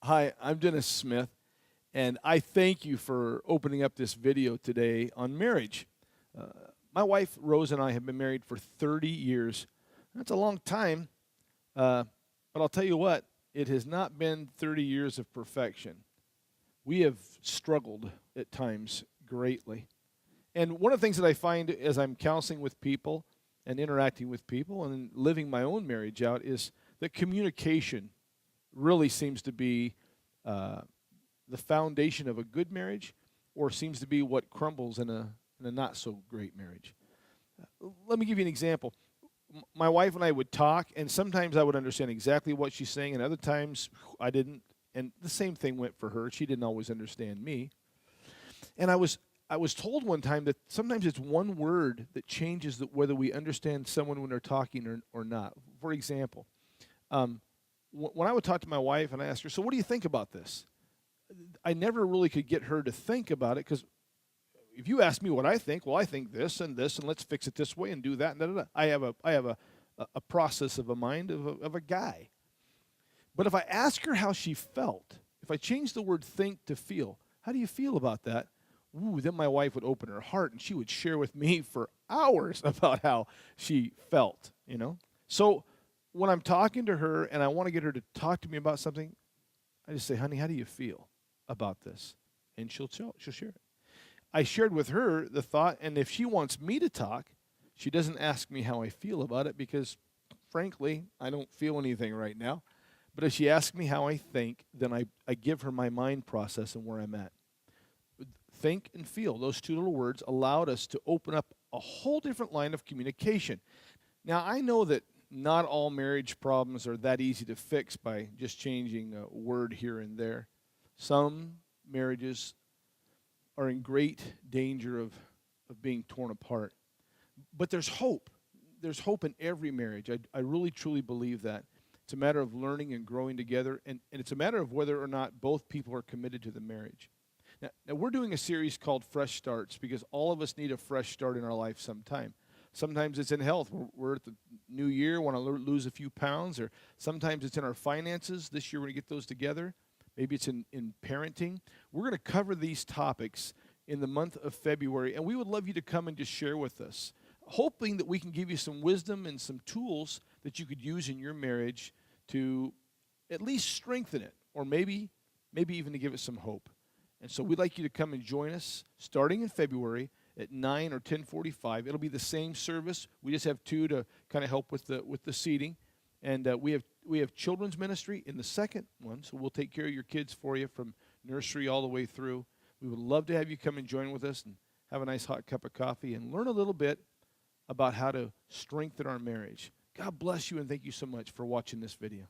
Hi, I'm Dennis Smith, and I thank you for opening up this video today on marriage. Uh, my wife, Rose, and I have been married for 30 years. That's a long time, but I'll tell you what, it has not been 30 years of perfection. We have struggled at times greatly. And one of the things that I find as I'm counseling with people and interacting with people and living my own marriage out is that communication really seems to be uh, the foundation of a good marriage, or seems to be what crumbles in a not so great marriage. Let me give you an example. My wife and I would talk, and sometimes I would understand exactly what she's saying, and other times I didn't. And the same thing went for her. She didn't always understand me. And I was told one time that sometimes it's one word that changes whether we understand someone when they're talking or not. For example, um, when I would talk to my wife and I asked her, "So what do you think about this?" I never really could get her to think about it, because if you ask me what I think, well, I think this, and let's fix it this way and do that. And da, da, da. I have a process of a mind of a guy. But if I ask her how she felt, if I change the word think to feel, how do you feel about that? Ooh, then my wife would open her heart and she would share with me for hours about how she felt. So when I'm talking to her and I want to get her to talk to me about something, I just say, "Honey, how do you feel about this?" And she'll share it. I shared with her the thought, and if she wants me to talk, she doesn't ask me how I feel about it because, frankly, I don't feel anything right now. But if she asks me how I think, then I give her my mind process and where I'm at. Think and feel, those two little words allowed us to open up a whole different line of communication. Now, I know that not all marriage problems are that easy to fix by just changing a word here and there. Some marriages are in great danger of being torn apart. But there's hope. There's hope in every marriage. I really, truly believe that. It's a matter of learning and growing together, and it's a matter of whether or not both people are committed to the marriage. Now, we're doing a series called Fresh Starts because all of us need a fresh start in our life sometime. Sometimes it's in health. We're at the new year, want to lose a few pounds, or sometimes it's in our finances. This year we're going to get those together. Maybe it's in parenting. We're going to cover these topics in the month of February, and we would love you to come and just share with us, hoping that we can give you some wisdom and some tools that you could use in your marriage to at least strengthen it, or maybe even to give it some hope. And so we'd like you to come and join us starting in February at 9 or 10:45. It'll be the same service. We just have two to kind of help with the seating. And we have children's ministry in the second one, so we'll take care of your kids for you from nursery all the way through. We would love to have you come and join with us and have a nice hot cup of coffee and learn a little bit about how to strengthen our marriage. God bless you, and thank you so much for watching this video.